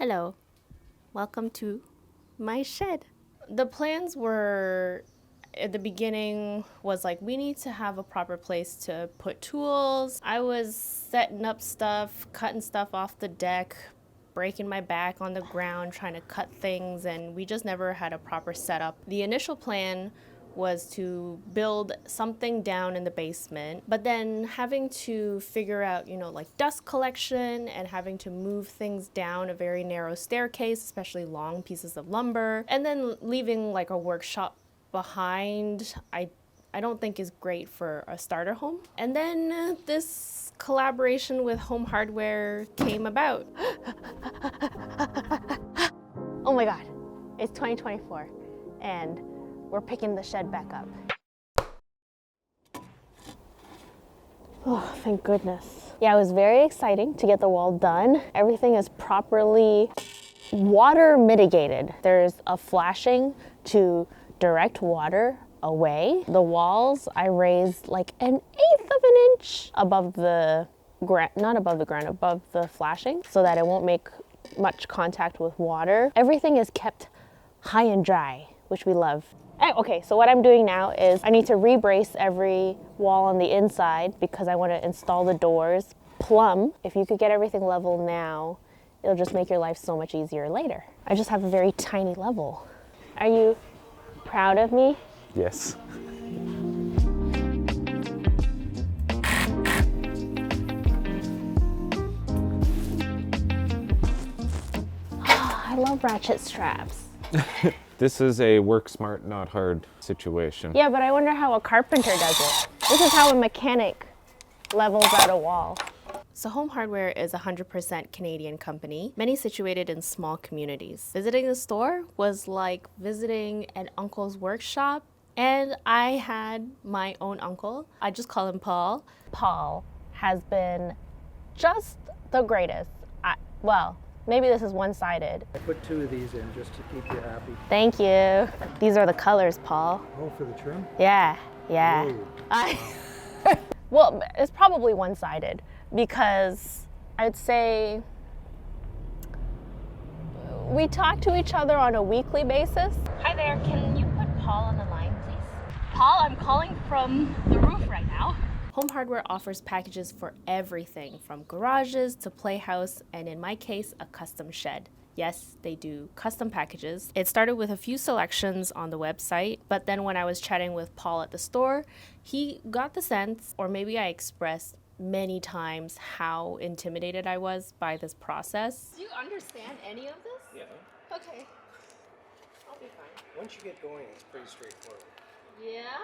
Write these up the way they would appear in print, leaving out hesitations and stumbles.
Hello, welcome to my shed. The plans were, at the beginning, was like, we need to have a proper place to put tools. I was setting up stuff, cutting stuff off the deck, breaking my back on the ground, trying to cut things, and we just never had a proper setup. The initial plan was to build something down in the basement, but then having to figure out, like dust collection and having to move things down a very narrow staircase, especially long pieces of lumber, and then leaving like a workshop behind, I don't think is great for a starter home. And then this collaboration with Home Hardware came about. Oh my God, it's 2024 and we're picking the shed back up. Oh, thank goodness. Yeah, it was very exciting to get the wall done. Everything is properly water mitigated. There's a flashing to direct water away. The walls I raised like 1/8 of an inch above the ground, not above the ground, above the flashing, so that it won't make much contact with water. Everything is kept high and dry, which we love. Okay, so what I'm doing now is I need to rebrace every wall on the inside because I want to install the doors plumb. If you could get everything level now, it'll just make your life so much easier later. I just have a very tiny level. Are you proud of me? Yes. I love ratchet straps. This is a work smart, not hard situation. Yeah, but I wonder how a carpenter does it. This is how a mechanic levels out a wall. So Home Hardware is a 100% Canadian company, many situated in small communities. Visiting the store was like visiting an uncle's workshop, and I had my own uncle. I just call him Paul. Paul has been just the greatest. Well, maybe this is one-sided. I put 2 of these in just to keep you happy. Thank you. These are the colors, Paul. Oh, for the trim? Yeah. Whoa. Well, it's probably one-sided because I'd say we talk to each other on a weekly basis. Hi there, can you put Paul on the line, please? Paul, I'm calling from the roof right now. Home Hardware offers packages for everything from garages to playhouse, and in my case, a custom shed. Yes, they do custom packages. It started with a few selections on the website, but then when I was chatting with Paul at the store, he got the sense, or maybe I expressed many times how intimidated I was by this process. Do you understand any of this? Yeah. Okay. I'll be fine. Once you get going, it's pretty straightforward. Yeah?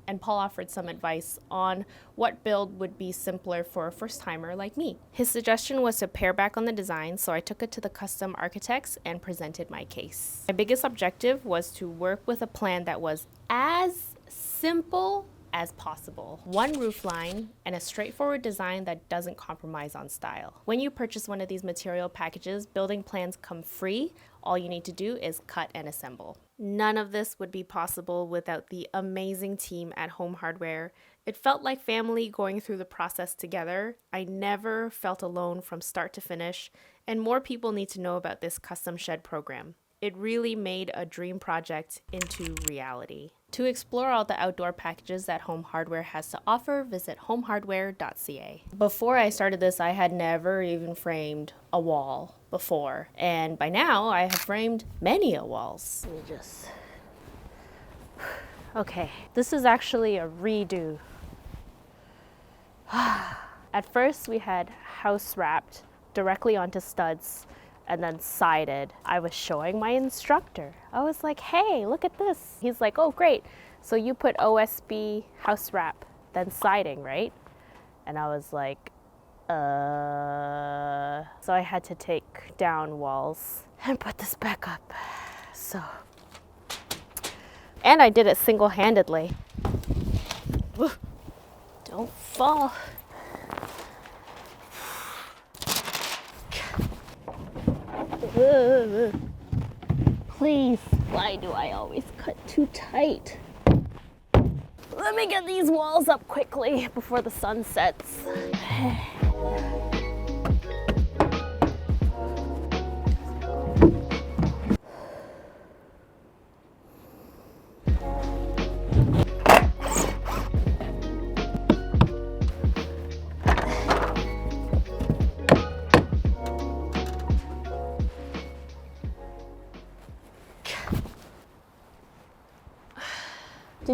And Paul offered some advice on what build would be simpler for a first-timer like me. His suggestion was to pare back on the design, so I took it to the custom architects and presented my case. My biggest objective was to work with a plan that was as simple as possible. One roof line and a straightforward design that doesn't compromise on style. When you purchase one of these material packages, building plans come free. All you need to do is cut and assemble. None of this would be possible without the amazing team at Home Hardware. It felt like family going through the process together. I never felt alone from start to finish, and more people need to know about this custom shed program. It really made a dream project into reality. To explore all the outdoor packages that Home Hardware has to offer, visit homehardware.ca. Before I started this, I had never even framed a wall before. And by now, I have framed many walls. Let me just... Okay, this is actually a redo. At first, we had house wrapped directly onto studs and then sided. I was showing my instructor. I was like, hey, look at this. He's like, oh, great. So you put OSB house wrap, then siding, right? And I was like, So I had to take down walls and put this back up. So, and I did it single-handedly. Don't fall. Please, why do I always cut too tight? Let me get these walls up quickly before the sun sets.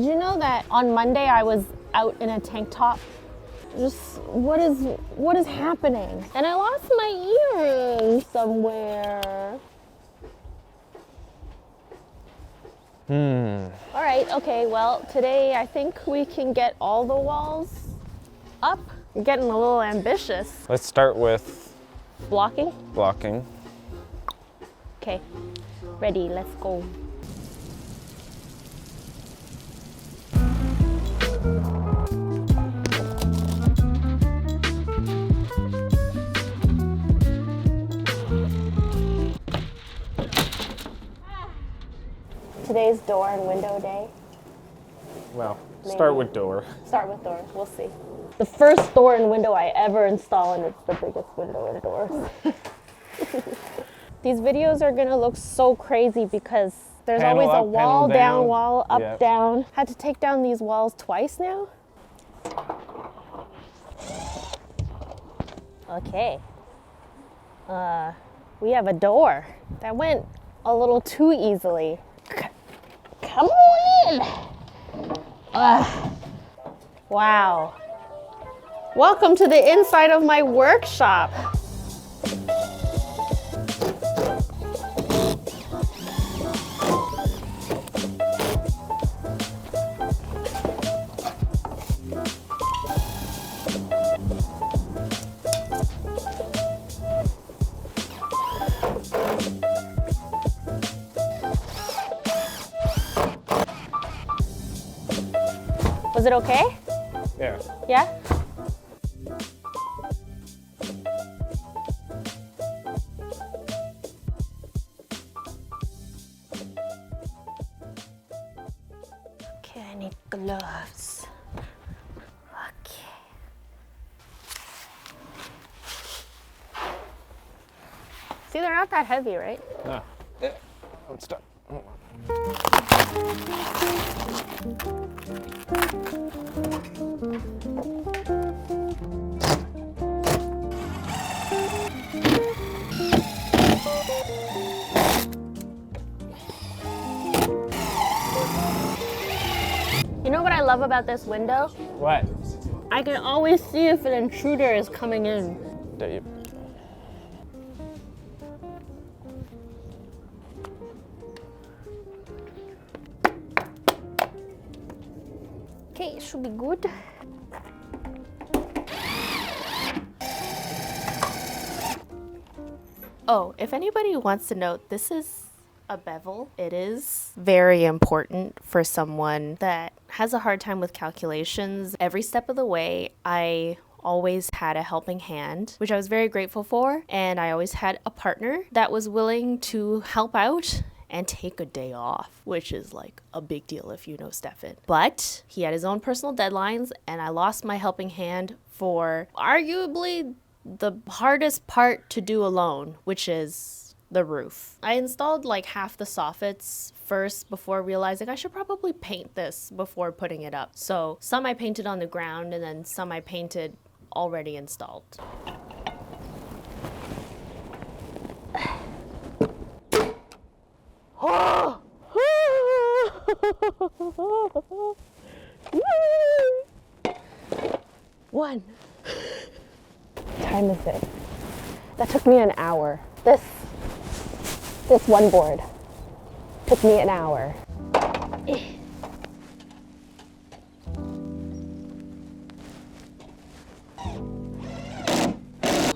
Did you know that on Monday I was out in a tank top? Just, what is happening? And I lost my earrings somewhere. All right, okay, well, today I think we can get all the walls up. I'm getting a little ambitious. Let's start with Blocking? blocking. Okay, ready, let's go. Today's door and window day. Well, start with door. Start with door, we'll see. The first door and window I ever install, and it's the biggest window and doors. These videos are gonna look so crazy because there's Panel always a up, wall, panel down, down. wall, up, Yep. down. Had to take down these walls twice now. Okay. We have a door. That went a little too easily. Come on in. Wow. Welcome to the inside of my workshop. Was it okay? Yeah. Yeah? Okay, I need gloves. Okay. See, they're not that heavy, right? No. Let's start. You know what I love about this window? What? I can always see if an intruder is coming in. Dave. Okay, it should be good. Oh, if anybody wants to know, this is a bevel. It is very important for someone that has a hard time with calculations. Every step of the way, I always had a helping hand, which I was very grateful for. And I always had a partner that was willing to help out and take a day off, which is like a big deal if you know Stefan. But he had his own personal deadlines, and I lost my helping hand for arguably the hardest part to do alone, which is the roof. I installed like half the soffits first before realizing I should probably paint this before putting it up. So some I painted on the ground, and then some I painted already installed. One. Time is it? That took me an hour. This one board took me an hour.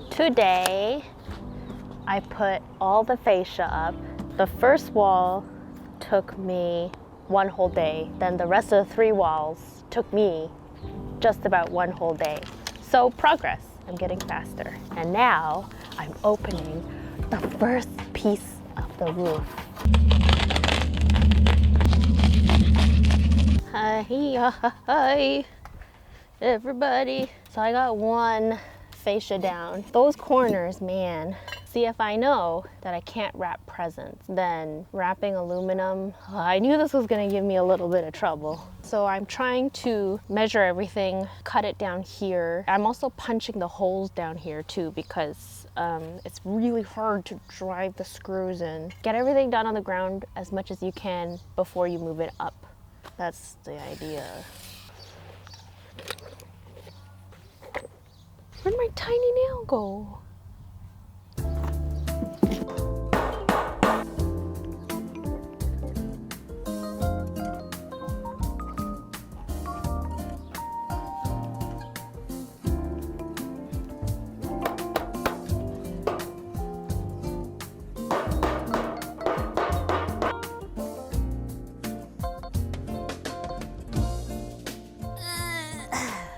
Today, I put all the fascia up. The first wall took me one whole day. Then the rest of the 3 walls took me just about one whole day. So progress, I'm getting faster. And now I'm opening the first piece of the roof. Hi, everybody. So I got one fascia down. Those corners, man. See, if I know that I can't wrap presents, then wrapping aluminum, I knew this was gonna give me a little bit of trouble. So I'm trying to measure everything, cut it down here. I'm also punching the holes down here too, because it's really hard to drive the screws in. Get everything done on the ground as much as you can before you move it up. That's the idea. Where'd my tiny nail go?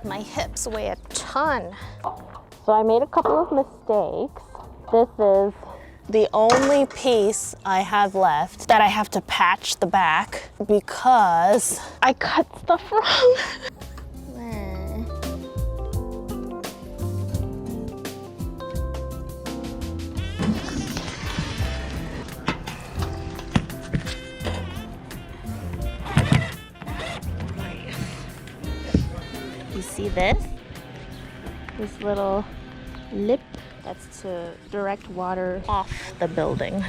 My hips weigh a ton. So I made a couple of mistakes. This is the only piece I have left that I have to patch the back because I cut stuff wrong. You see this? This little lip, that's to direct water off the building.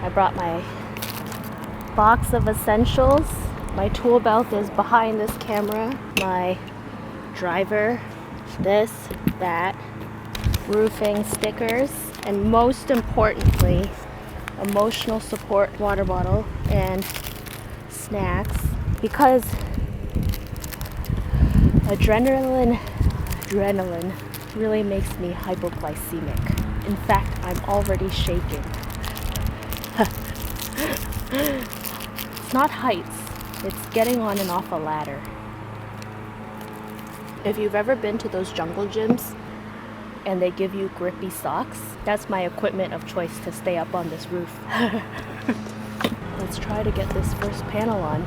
I brought my box of essentials. My tool belt is behind this camera. My driver, this, that, roofing stickers, and most importantly, emotional support water bottle and snacks, because adrenaline really makes me hypoglycemic. In fact, I'm already shaking. It's not heights, it's getting on and off a ladder. If you've ever been to those jungle gyms and they give you grippy socks, that's my equipment of choice to stay up on this roof. Let's try to get this first panel on.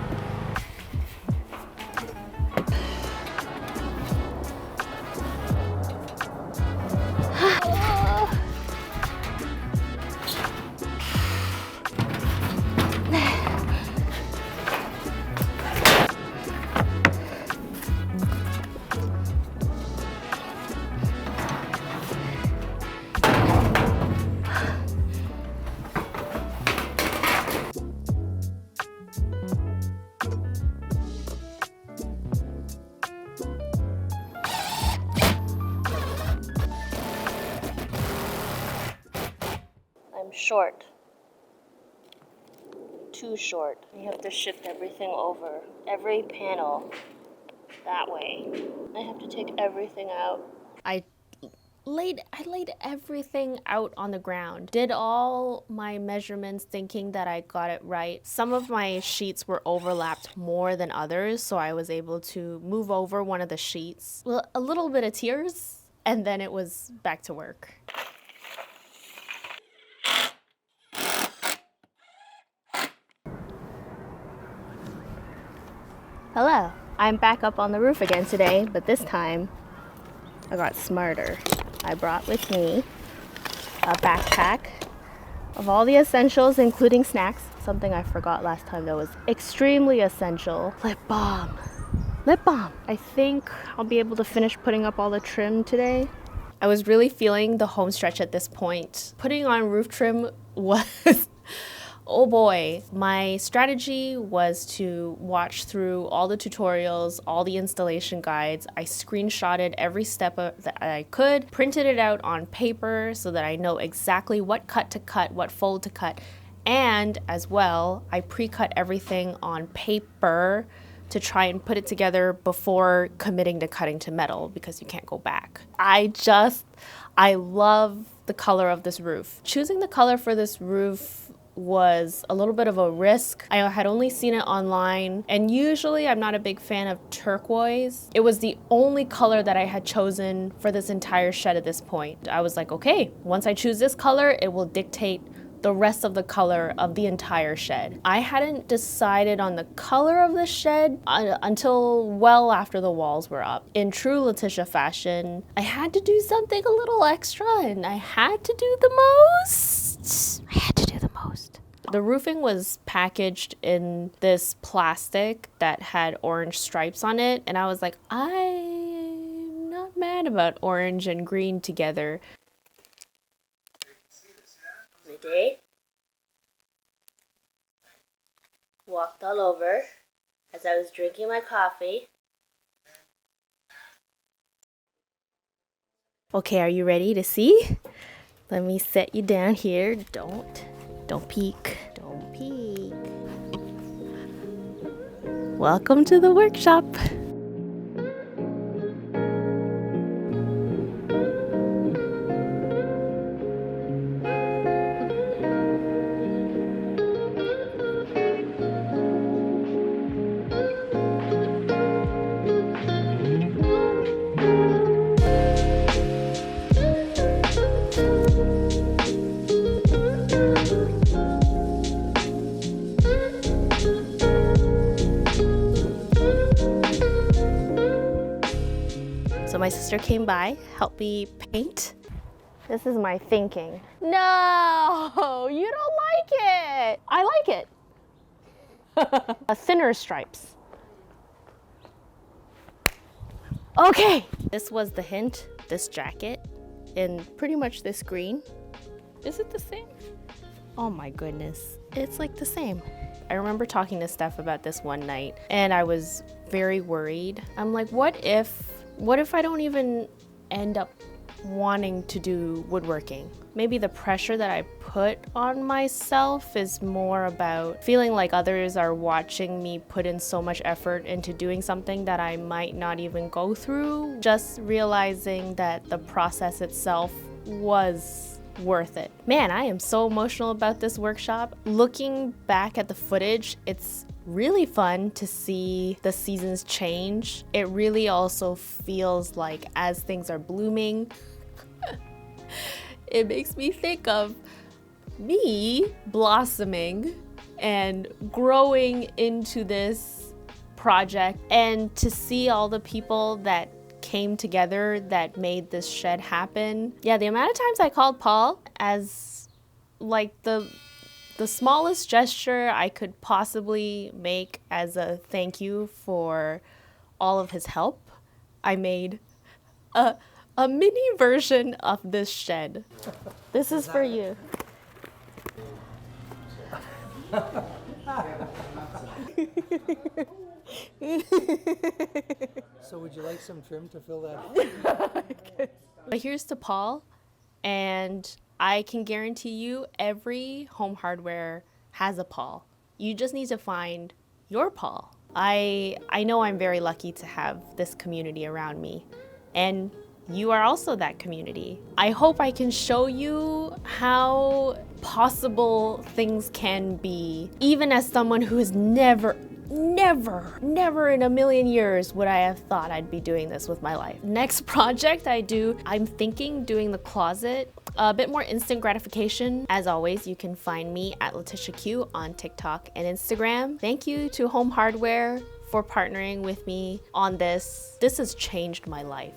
Short. Too short. You have to shift everything over. Every panel that way. I have to take everything out. I laid everything out on the ground. Did all my measurements thinking that I got it right. Some of my sheets were overlapped more than others, so I was able to move over one of the sheets. Well, a little bit of tears, and then it was back to work. Hello, I'm back up on the roof again today, but this time I got smarter. I brought with me a backpack of all the essentials, including snacks, something I forgot last time that was extremely essential. Lip balm. Lip balm. I think I'll be able to finish putting up all the trim today. I was really feeling the home stretch at this point. Putting on roof trim was oh boy. My strategy was to watch through all the tutorials, all the installation guides. I screenshotted every step that I could, printed it out on paper so that I know exactly what cut to cut, what fold to cut, and as well, I pre-cut everything on paper to try and put it together before committing to cutting to metal because you can't go back. I love the color of this roof. Choosing the color for this roof was a little bit of a risk. I had only seen it online, and usually I'm not a big fan of turquoise. It was the only color that I had chosen for this entire shed at this point. I was like, okay, once I choose this color, it will dictate the rest of the color of the entire shed. I hadn't decided on the color of the shed until well after the walls were up. In true Letitia fashion, I had to do something a little extra, and I had to do the most. The roofing was packaged in this plastic that had orange stripes on it, and I was like, I'm not mad about orange and green together. Ready? walked all over as I was drinking my coffee. Okay, are you ready to see? Let me set you down here. Don't peek. Don't peek. Welcome to the workshop. So my sister came by, helped me paint. This is my thinking. No, you don't like it. I like it. Thinner stripes. Okay. This was the hint, this jacket, in pretty much this green. Is it the same? Oh my goodness, it's like the same. I remember talking to Steph about this one night and I was very worried. I'm like, what if I don't even end up wanting to do woodworking? Maybe the pressure that I put on myself is more about feeling like others are watching me put in so much effort into doing something that I might not even go through. Just realizing that the process itself was worth it. Man, I am so emotional about this workshop. Looking back at the footage, it's really fun to see the seasons change. It really also feels like as things are blooming, it makes me think of me blossoming and growing into this project, and to see all the people that came together that made this shed happen. Yeah, the amount of times I called Paul as like the smallest gesture I could possibly make as a thank you for all of his help, I made a mini version of this shed. This is for you. So would you like some trim to fill that? But here's to Paul, and I can guarantee you every home hardware has a Paul. You just need to find your Paul. I know I'm very lucky to have this community around me, and you are also that community. I hope I can show you how possible things can be, even as someone who has never in a million years would I have thought I'd be doing this with my life. Next project I'm thinking doing the closet. A bit more instant gratification. As always, you can find me at Letitia Q on TikTok and Instagram. Thank you to Home Hardware for partnering with me on this. This has changed my life.